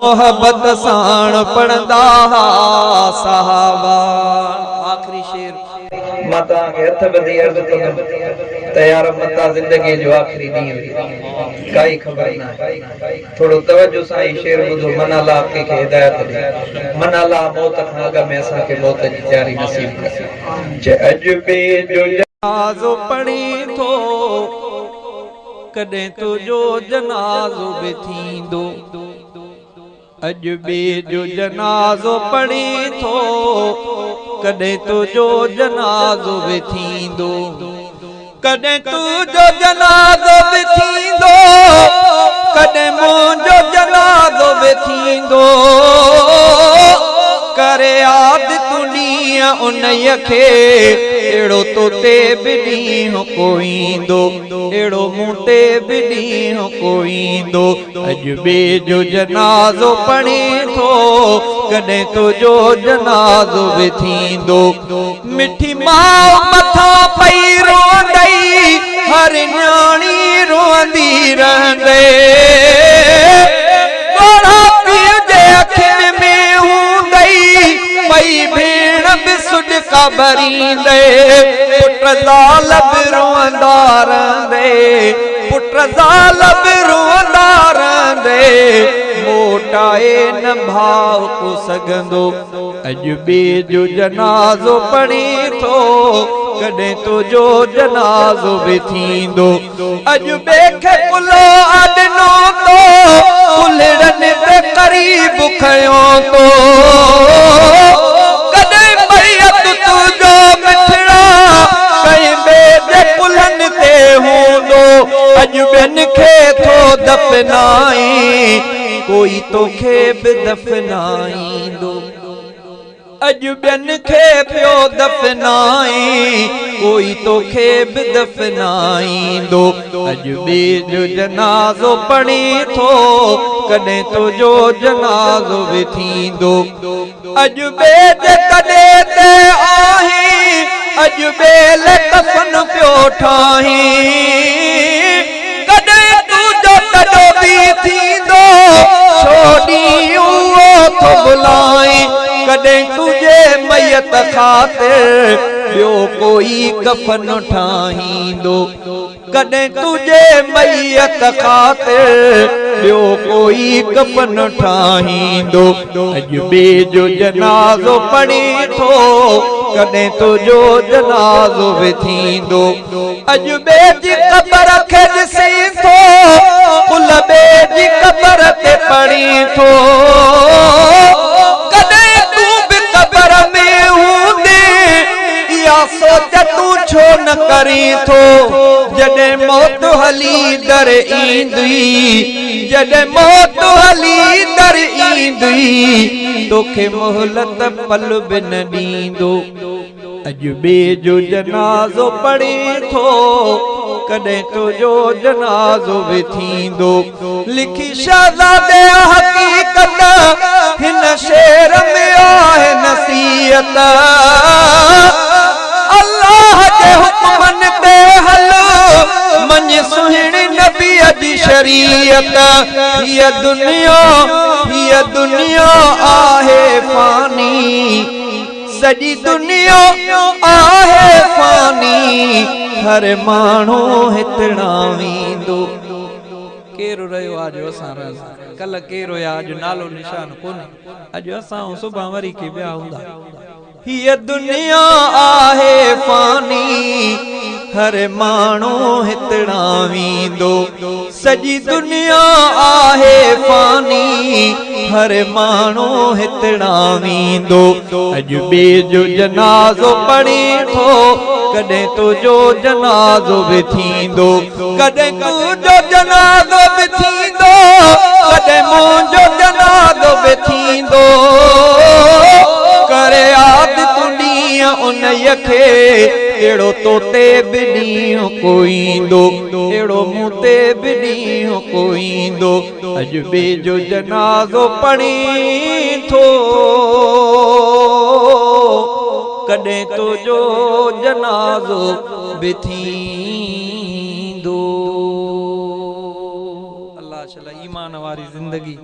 मोहब्बत साण पढ़ंदा सहाबा। आखिरी शेर माता के हथ बदी अर्ज कंदम तयार मता जिंदगी जो आखिरी ॾींहुं काई खबर ना थोड़ो तवज्जो सां ही शेर ॿुधो। मनाला आपके के हिदायत ॾे मनाला मौत खां अॻु में असां खे मौत जी तयारी नसीब जे अजबे जो जनाज़ो पढ़ी थो कॾहिं तुंहिंजो जनाज़ो बि थींदो। अजबे जो जनाज़ो पढ़ी थो कॾहिं तुंहिंजो जनाज़ो बि थींदो। कॾहिं तुंहिंजो जनाज़ो बि थींदो कॾहिं मुंहिंजो जनाज़ो बि थींदो। करे याद तूं ॾींहं उन्हीअ खे अहिड़ो तो ते बि ॾींहुं कोई ईंदो। अहिड़ो मूं ते बि ॾींहुं कोई ईंदो। अजबे जो जनाज़ो पढ़ी थो कॾहिं तुंहिंजो जनाज़ो बि थींदो। मिठी माउ मथां पई रोंदई हर न्याणी रोंदी रहंदे। ॻोढ़ा पीउ जे अखियुनि में हूंदई पई भेण बि सुॾका भरींदे। पुट ज़ाल बि रोंदा रहंदे पुट ज़ाल बि रोंदा रहंदे। मोटाए न भाव को सघंदो। अजबे जो जनाज़ो पढ़ी थो कॾहिं तुंहिंजो जनाज़ो बि थींदो। अजबे खे कुलो अॾिनो तो कुलड़नि ते क़रीब खयो तो। कॾहिं मैयत तुंहिंजो मिठड़ा कंहिं ॿिए जे कुल्हनि ते हूंदो। अजबनि खे थो दफ़नाई कोई तोखे बि दफ़नाईंदो। अजबनि खे पियो दफ़नाई कोई तोखे बि दफ़नाईंदो। अजबे जो जनाज़ो पढ़ी थो कॾहिं तुंहिंजो जनाज़ो बि थींदो। अजबे जे कॾे ते आहीं अजबे ले कफ़न पियो ठाहीं। कॾहिं तुंहिंजो कॾो बि थींदो छो ॾींहुं उहो थो बुलाई। कॾहिं तुझे मैयत ख़ातिर ॿियो कोई कफ़न ठाहींदो। कॾहिं तुझे मैयत ख़ातिर ॿियो कोई कफ़न ठाहींदो। अजबे जो जनाज़ो पढ़ी थो कॾहिं तुंहिंजो जनाज़ो बि थींदो। अजबे जी क़बर खे ॾिसी थो कुल ॿे जी क़बर ते पढ़ी थो। सोच तूं छो न करी थो जॾहिं मौत हली दर ईंदी। जॾहिं मौत हली दर ईंदी तोखे मोहलत पल बि न ॾींदो। अजबे जो जनाज़ो पढ़ी थो कॾहिं तुंहिंजो जनाज़ो बि थींदो। लिखी शहज़ादे हक़ीक़त हिन शेर में आहे नसीहत। अल्लाह जे हुक्मनि ते हल मञ सुहिणी नबीअ जी शरीयत। हीअ दुनिया आहे फानी सॼी दुनिया आहे फानी हर माण्हू हितणा वेंदो। केरु रहियो आज असां कल केरु हुया अॼु नालो निशान कोन्हे। अॼु असां सुभाणे वरी के ॿिया हूंदा। हीअ दुनिया आहे फानी हर माण्हू हितणा वेंदो। सॼी दुनिया आहे फानी हर माण्हू हितणा वेंदो। अजबे जो जनाज़ो पढ़ी थो कॾहिं तुंहिंजो जनाज़ो बि थींदो। कॾहिं तुंहिंजो जनाज़ो बि थींदो कॾहिं मुंहिंजो जनाज़ो बि थींदो। करे याद तूं ॾींहं उन्हीअ खे अहिड़ो तो ते बि ॾींहुं कोई ईंदो। अहिड़ो मूं ते बि ॾींहुं कोई ईंदो। अजबे जो जनाज़ो पढ़ी थो कॾहिं तुंहिंजो जनाज़ो बि थींदो। अल्लाह ईमान वारी ज़िंदगी